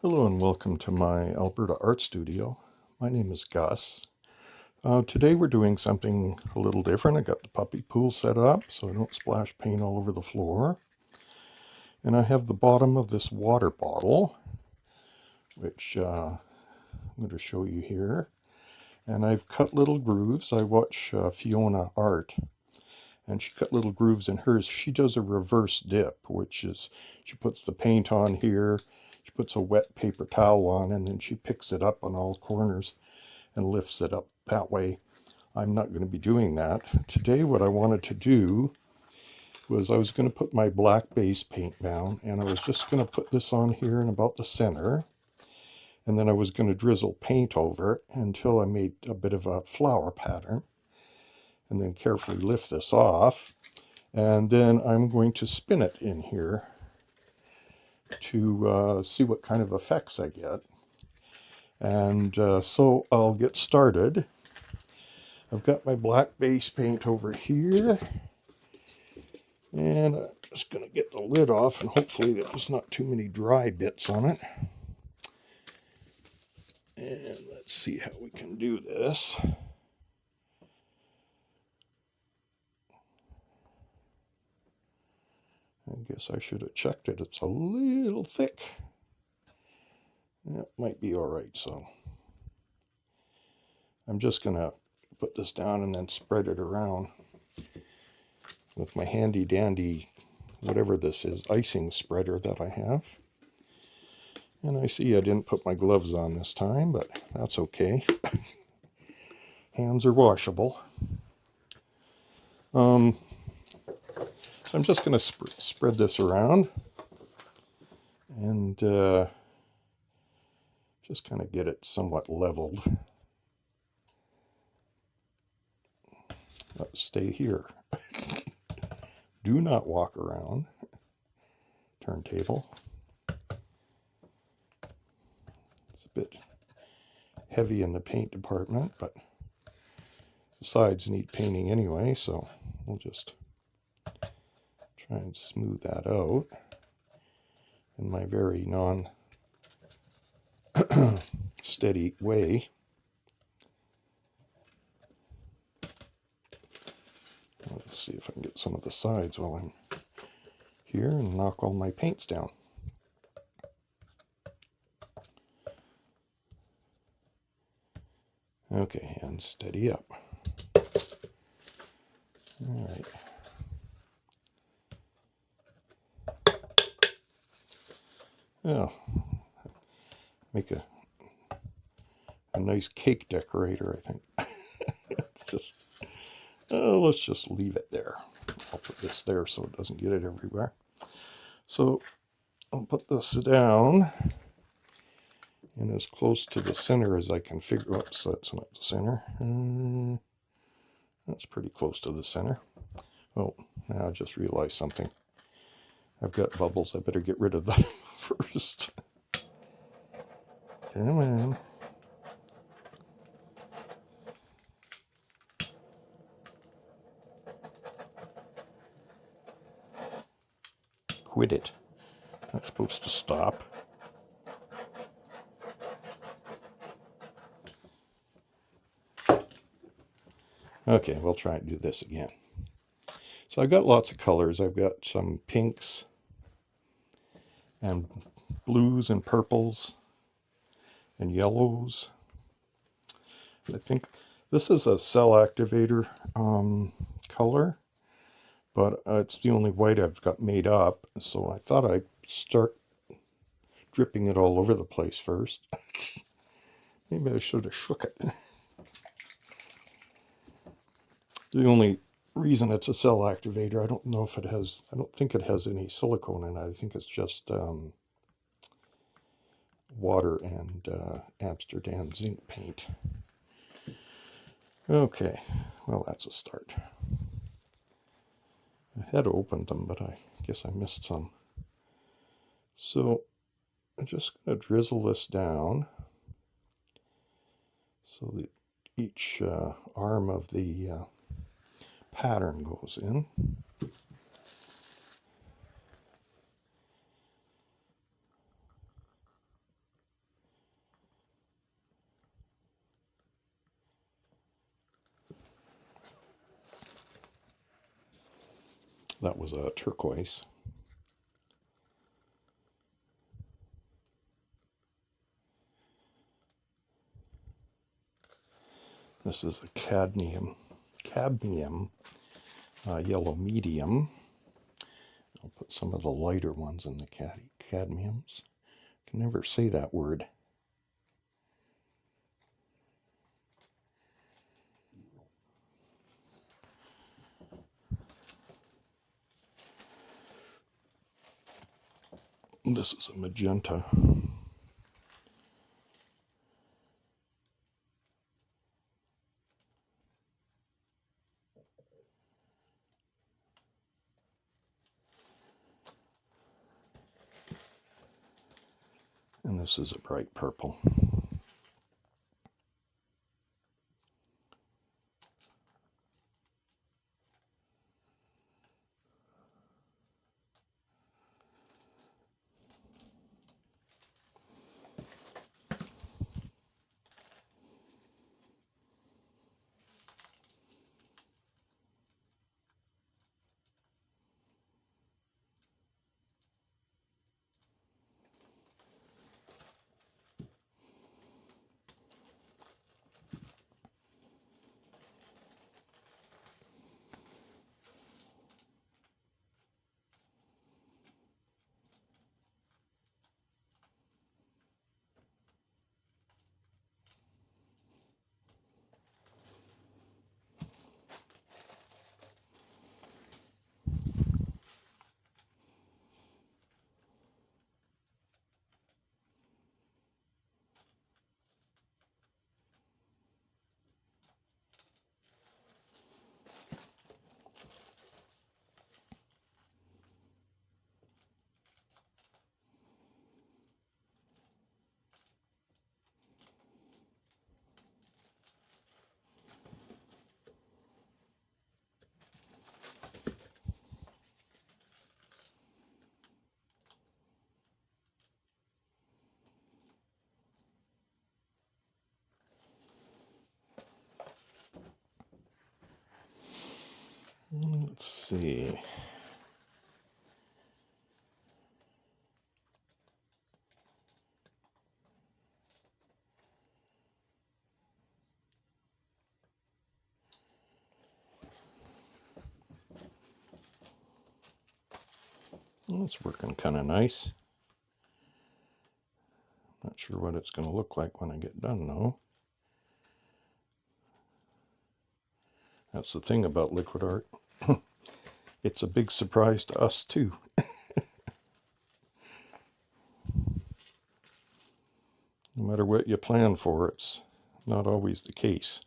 Hello and welcome to my Alberta Art Studio. My name is Gus. Today we're doing something a little different. I got the puppy pool set up so I don't splash paint all over the floor. And I have the bottom of this water bottle, which I'm going to show you here. And I've cut little grooves. I watch Fiona Art, and she cut little grooves in hers. She does a reverse dip, which is she puts the paint on here, she puts a wet paper towel on, and then she picks it up on all corners and lifts it up that way. I'm not going to be doing that. Today what I wanted to do was I was going to put my black base paint down, and I was just going to put this on here in about the center, and then I was going to drizzle paint over it until I made a bit of a flower pattern, and then carefully lift this off, and then I'm going to spin it in here to see what kind of effects I get. And so I'll get started. I've got my black base paint over here, and I'm just going to get the lid off, and hopefully there's not too many dry bits on it. And let's see how we can do this. I guess I should have checked it. It's a little thick. It might be all right, so I'm just going to put this down and then spread it around with my handy dandy, whatever this is, icing spreader that I have. And I see I didn't put my gloves on this time, but that's okay. Hands are washable. So I'm just going to spread this around and just kind of get it somewhat leveled. Let's stay here. Do not walk around. Turntable. It's a bit heavy in the paint department, but the sides need painting anyway, so we'll just try and smooth that out in my very non-steady way. Let's see if I can get some of the sides while I'm here and knock all my paints down. Okay, and steady up. All right. Oh, make a nice cake decorator, I think. It's just, let's just leave it there. I'll put this there so it doesn't get it everywhere. So I'll put this down and as close to the center as I can figure. Oops, that's not the center. That's pretty close to the center. Oh, now I just realized something. I've got bubbles. I better get rid of that first. Come on. Quit it. That's supposed to stop. Okay, we'll try and do this again. So I've got lots of colors. I've got some pinks and blues and purples and yellows. I think this is a cell activator color, but it's the only white I've got made up. So I thought I'd start dripping it all over the place first. Maybe I should have shook it. The only reason it's a cell activator, I don't know if it has, I don't think it has any silicone in it. I think it's just water and Amsterdam zinc paint. Okay, well, that's a start. I had opened them, but I guess I missed some. So I'm just going to drizzle this down so that each arm of the pattern goes in. That was a turquoise. This is a cadmium yellow medium. I'll put some of the lighter ones in the cadmiums. Can never say that word. This is a magenta. And this is a bright purple. Let's see. Well, it's working kind of nice. Not sure what it's going to look like when I get done, though. That's the thing about liquid art. It's a big surprise to us, too. No matter what you plan for, it's not always the case.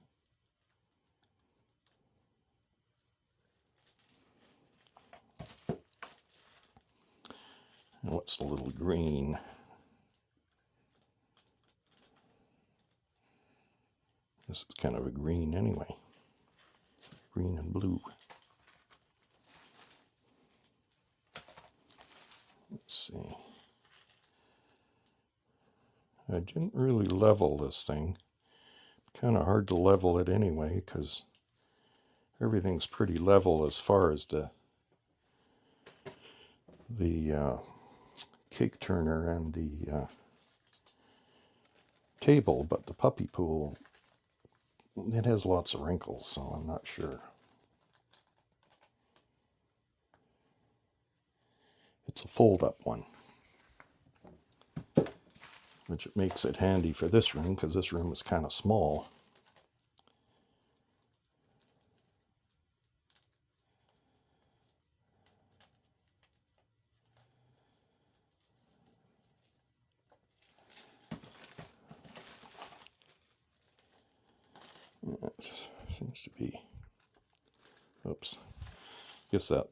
And what's the little green? This is kind of a green anyway. Green and blue. Let's see. I didn't really level this thing. Kind of hard to level it anyway because everything's pretty level as far as the cake turner and the table, but the puppy pool, it has lots of wrinkles, so I'm not sure. It's a fold-up one, which makes it handy for this room because this room is kind of small. It seems to be, oops, guess that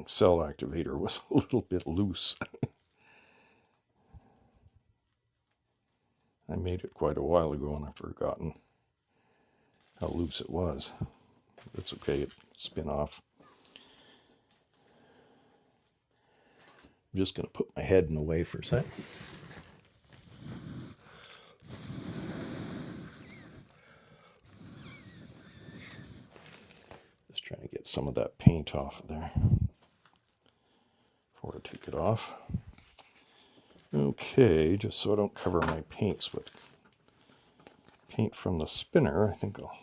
cell activator was a little bit loose. I made it quite a while ago and I've forgotten how loose it was. It's okay, it spin off. I'm just going to put my head in the way for a sec. Just trying to get get some of that paint off of there before I take it off. Okay, just so I don't cover my paints with paint from the spinner, I think I'll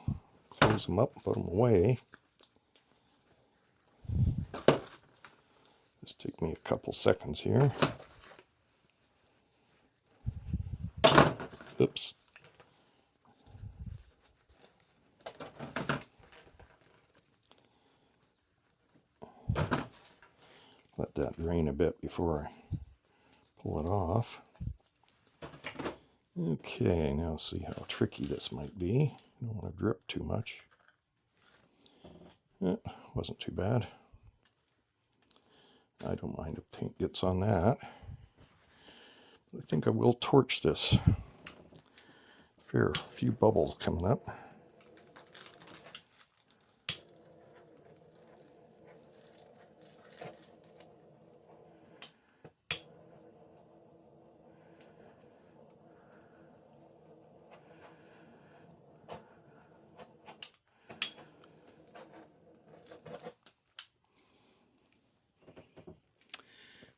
close them up and put them away. Just take me a couple seconds here. Oops. Let that drain a bit before I pull it off. Okay, now see how tricky this might be. Don't want to drip too much. Wasn't too bad. I don't mind if paint gets on that. I think I will torch this. A few bubbles coming up.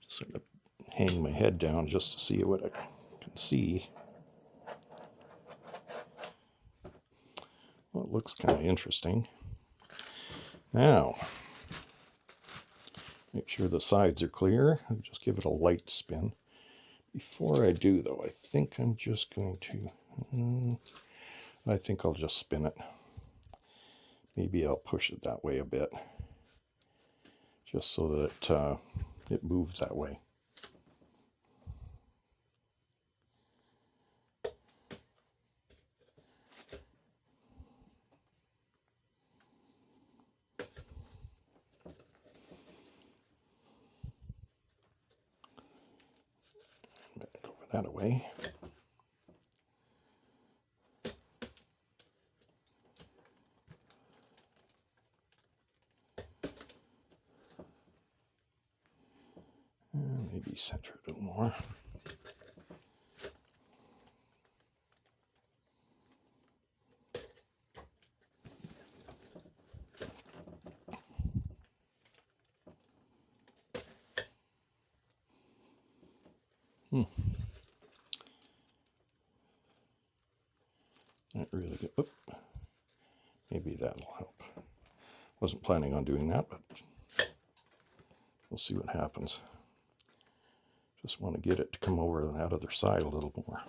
Sort of hang my head down just to see what I can see. Well, it looks kind of interesting. Now, make sure the sides are clear and just give it a light spin. Before I do, though, I think I'm just going to, I think I'll just spin it. Maybe I'll push it that way a bit, just so that it moves that way. Back over that away. Maybe center it a little more. Not really good. Oop. Maybe that'll help. Wasn't planning on doing that, but we'll see what happens. Just want to get it to come over on that other side a little more.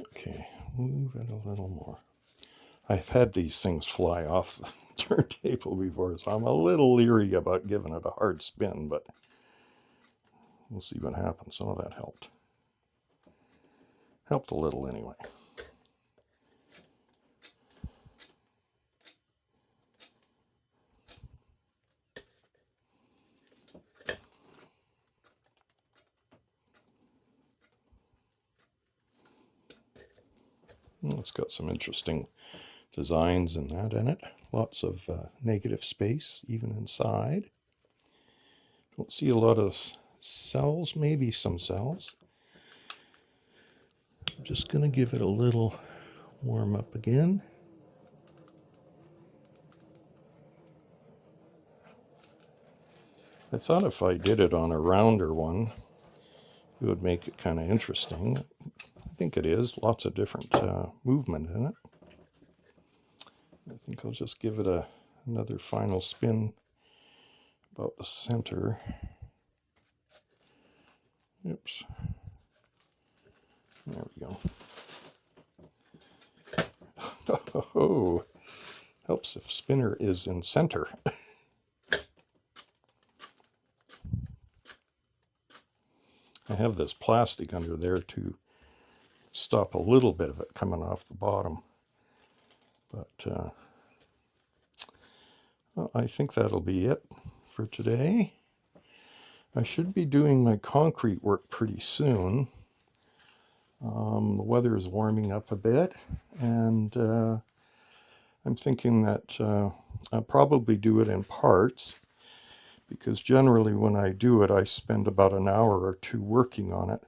Okay, move it a little more. I've had these things fly off the turntable before, so I'm a little leery about giving it a hard spin, but we'll see what happens. Oh, that helped. Helped a little anyway. It's got some interesting designs and that in it. Lots of negative space, even inside. Don't see a lot of cells, maybe some cells. I'm just going to give it a little warm up again. I thought if I did it on a rounder one, it would make it kind of interesting. I think it is. Lots of different movement in it. I think I'll just give it another final spin about the center. Oops. There we go. Oh, helps if spinner is in center. I have this plastic under there to stop a little bit of it coming off the bottom. But well, I think that'll be it for today. I should be doing my concrete work pretty soon. The weather is warming up a bit, and I'm thinking that I'll probably do it in parts, because generally when I do it, I spend about an hour or two working on it.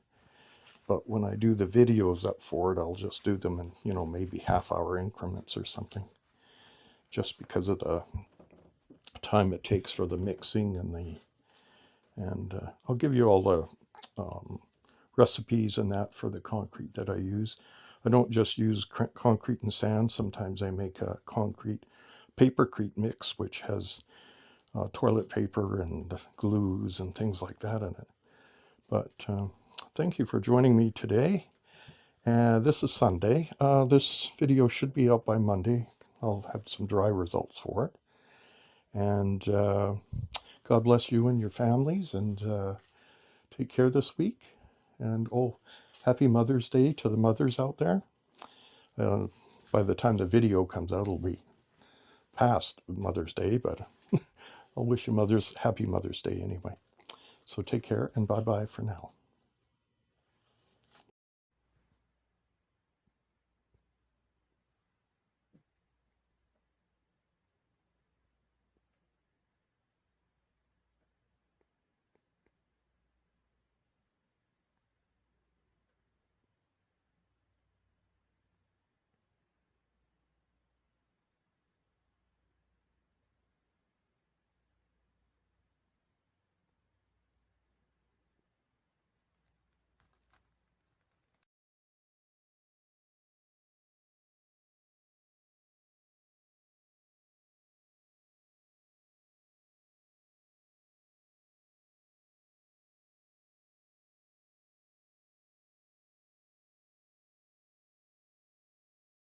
But when I do the videos up for it, I'll just do them in, maybe half-hour increments or something. just because of the time it takes for the mixing and I'll give you all the recipes and that for the concrete that I use. I don't just use concrete and sand. Sometimes I make a concrete papercrete mix, which has toilet paper and glues and things like that in it. But thank you for joining me today. This is Sunday. This video should be out by Monday. I'll have some dry results for it. And God bless you and your families, and take care this week. And oh, happy Mother's Day to the mothers out there. By the time the video comes out, it'll be past Mother's Day, but I'll wish you mothers happy Mother's Day anyway. So take care, and bye-bye for now.